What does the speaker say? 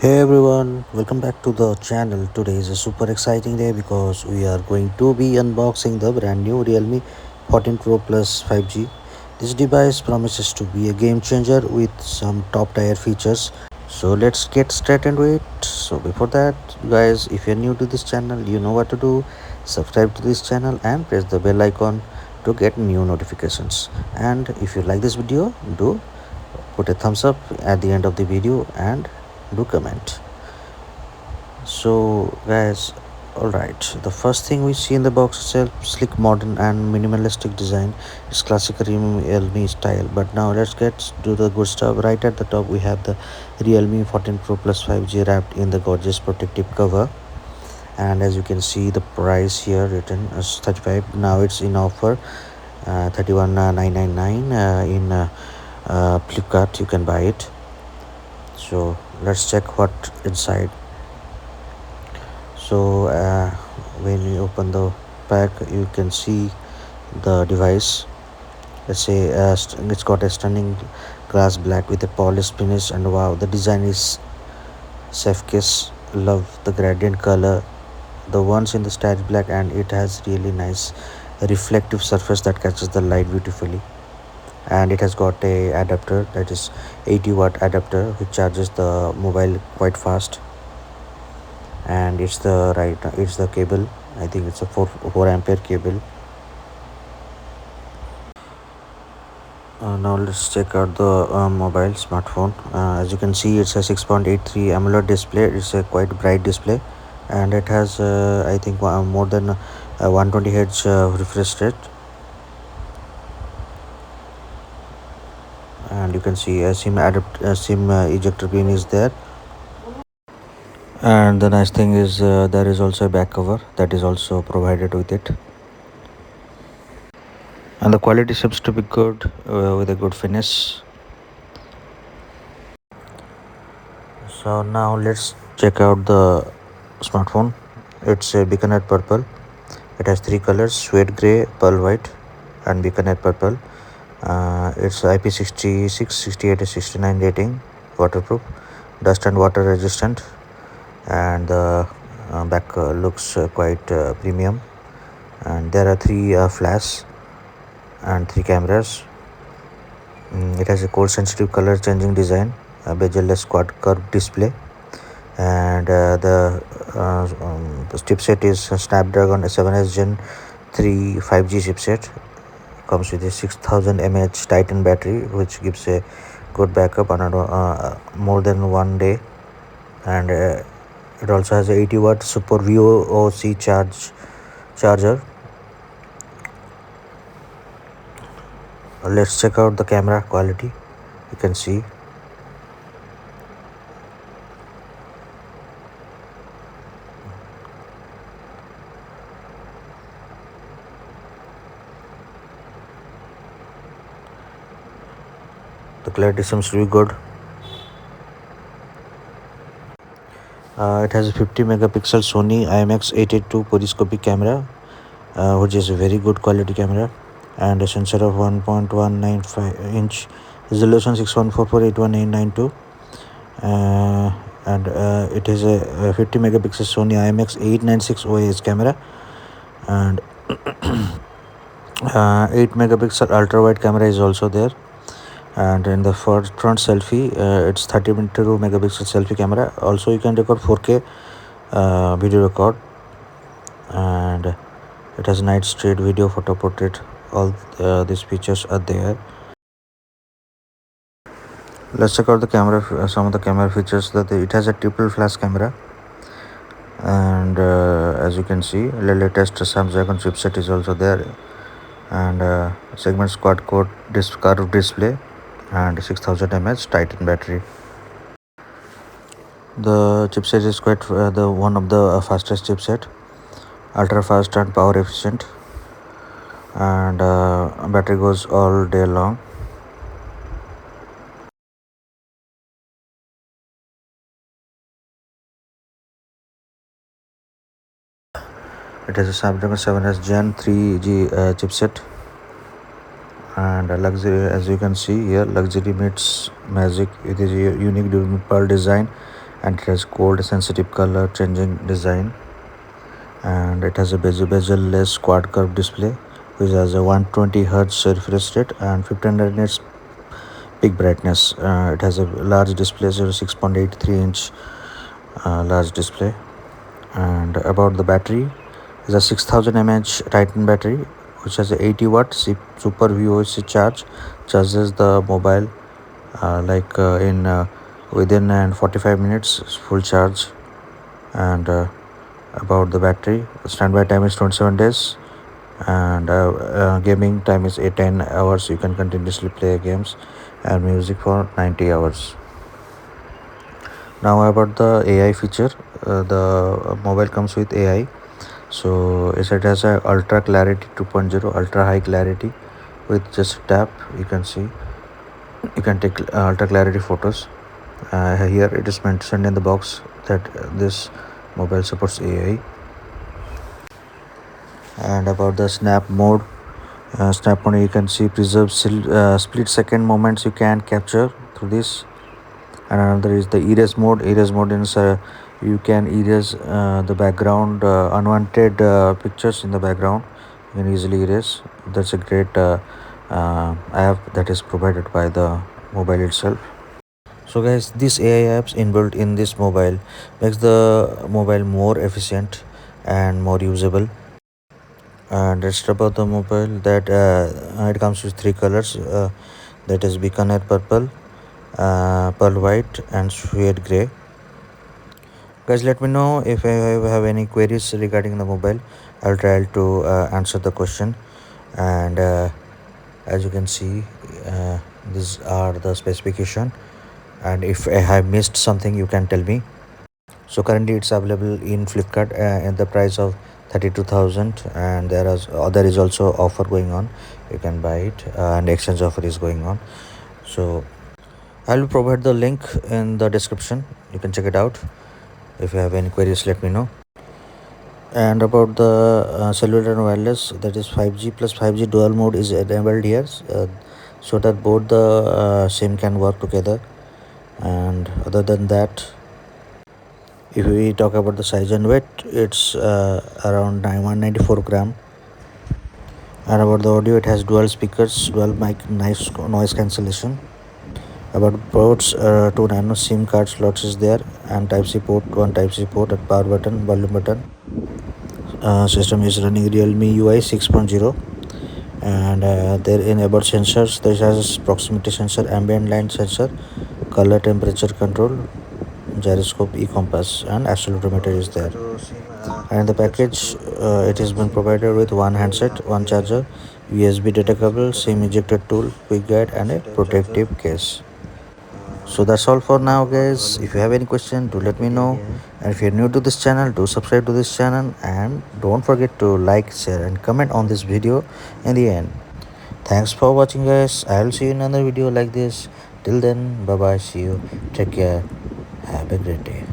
Hey everyone, welcome back to the channel. Today is a super exciting day because we are going to be unboxing the brand new Realme 14 Pro Plus 5G. This device promises to be a game changer with some top tier features. So let's get straight into it. So before that, guys, if you're new to this channel, you know what to do. Subscribe to this channel and press the bell icon to get new notifications. And if you like this video, do put a thumbs up at the end of the video and do comment. So guys, all right, the first thing we see in the box itself, sleek, modern and minimalistic design. It's classic Realme style. But now let's get to the good stuff. Right at the top we have the Realme 14 Pro Plus 5G wrapped in the gorgeous protective cover. And as you can see, the price here written as 35. Now it's in offer, 31,999 in Flipkart. You can buy it. So let's check what inside. So when you open the pack, you can see the device. Let's say it's got a stunning glass black with a polished finish, and wow, the design is chef kiss. Love the gradient color, the ones in the starch black, and it has really nice reflective surface that catches the light beautifully. And it has got a adapter, that is 80-watt adapter, which charges the mobile quite fast. And it's the cable. I think it's a 4 ampere cable. Now let's check out the mobile smartphone. As you can see, it's a 6.83 AMOLED display. It's a quite bright display, and it has I think more than 120 Hz refresh rate. And you can see a SIM ejector pin is there. And the nice thing is there is also a back cover that is also provided with it. And the quality seems to be good, with a good finish. So now let's check out the smartphone. It's a beaconite purple. It has three colors: suede gray, pearl white, and beaconite purple. It's IP66, 68, 69 rating, waterproof, dust and water resistant, and the back looks quite premium. And there are three flash and three cameras. It has a cold sensitive color changing design, a bezel-less quad curved display, and the chipset is a Snapdragon 7s Gen 3 5G chipset. Comes with a 6000 mAh Titan battery, which gives a good backup on more than 1 day. And it also has a 80-watt super VOC charger. Let's check out the camera quality. You can see the clarity seems to be good. It has a 50 megapixel Sony IMX882 periscopic camera, which is a very good quality camera, and a sensor of 1.195 inch, resolution 61448192, and it is a 50 megapixel Sony IMX896 OIS camera, and 8 megapixel ultra wide camera is also there. And in the front selfie, it's 32 megapixel selfie camera. Also you can record 4K video record, and it has night straight video, photo portrait. All these features are there. Let's check out the camera, some of the camera features. That it has a triple flash camera, and as you can see, the latest Snapdragon chipset is also there, and segment quad core curved display, and 6000 mAh Titan battery. The chipset is quite the one of the fastest chipset, ultra fast and power efficient, and battery goes all day long. It has a Snapdragon 7s Gen 3G chipset, and luxury, as you can see here, luxury meets magic. It is a unique dual pearl design and it has gold sensitive color changing design, and it has a bezel-less quad curve display which has a 120 Hz refresh rate and 1500 nits peak brightness. It has a large display, 6.83-inch large display. And about the battery, is a 6000 mAh Titan battery which has a 80-watt super VOC charge, charges the mobile in within 45 minutes full charge. And about the battery, standby time is 27 days, and gaming time is 10 hours. You can continuously play games and music for 90 hours. Now about the AI feature, the mobile comes with AI. So it has a ultra clarity 2.0, ultra high clarity. With just a tap you can see, you can take ultra clarity photos. Here it is mentioned in the box that this mobile supports AI. And about the snap mode, you can see preserve split second moments you can capture through this. And another is the erase mode is you can erase the background, unwanted pictures in the background. You can easily erase. That's a great app that is provided by the mobile itself. So guys, these AI apps inbuilt in this mobile makes the mobile more efficient and more usable. And it's about the mobile that it comes with three colors, that is Bikaner purple, pearl white, and suede gray. Guys, let me know if I have any queries regarding the mobile. I'll try to answer the question. And as you can see, these are the specification, and if I have missed something you can tell me. So currently it's available in Flipkart at the price of 32,000, and there is also offer going on. You can buy it, and exchange offer is going on. So I will provide the link in the description. You can check it out. If you have any queries, let me know. And about the cellular and wireless, that is 5G plus 5G dual mode is enabled here, so that both the SIM can work together. And other than that, if we talk about the size and weight, it's around 194 gram. And about the audio, it has dual speakers, dual mic, nice noise cancellation. About ports, two nano SIM card slots is there, and Type C port, one Type C port, and power button, volume button. System is running Realme UI 6.0. And there in about sensors, there has proximity sensor, ambient light sensor, color temperature control, gyroscope, e-compass, and accelerometer is there. And the package, it has been provided with one handset, one charger, USB data cable, SIM ejector tool, quick guide, and a protective case. So that's all for now guys. If you have any question, do let me know. And if you're new to this channel, do subscribe to this channel, and don't forget to like, share, and comment on this video in the end. Thanks for watching guys. I'll see you in another video like this. Till then, bye bye, see you, take care, have a great day.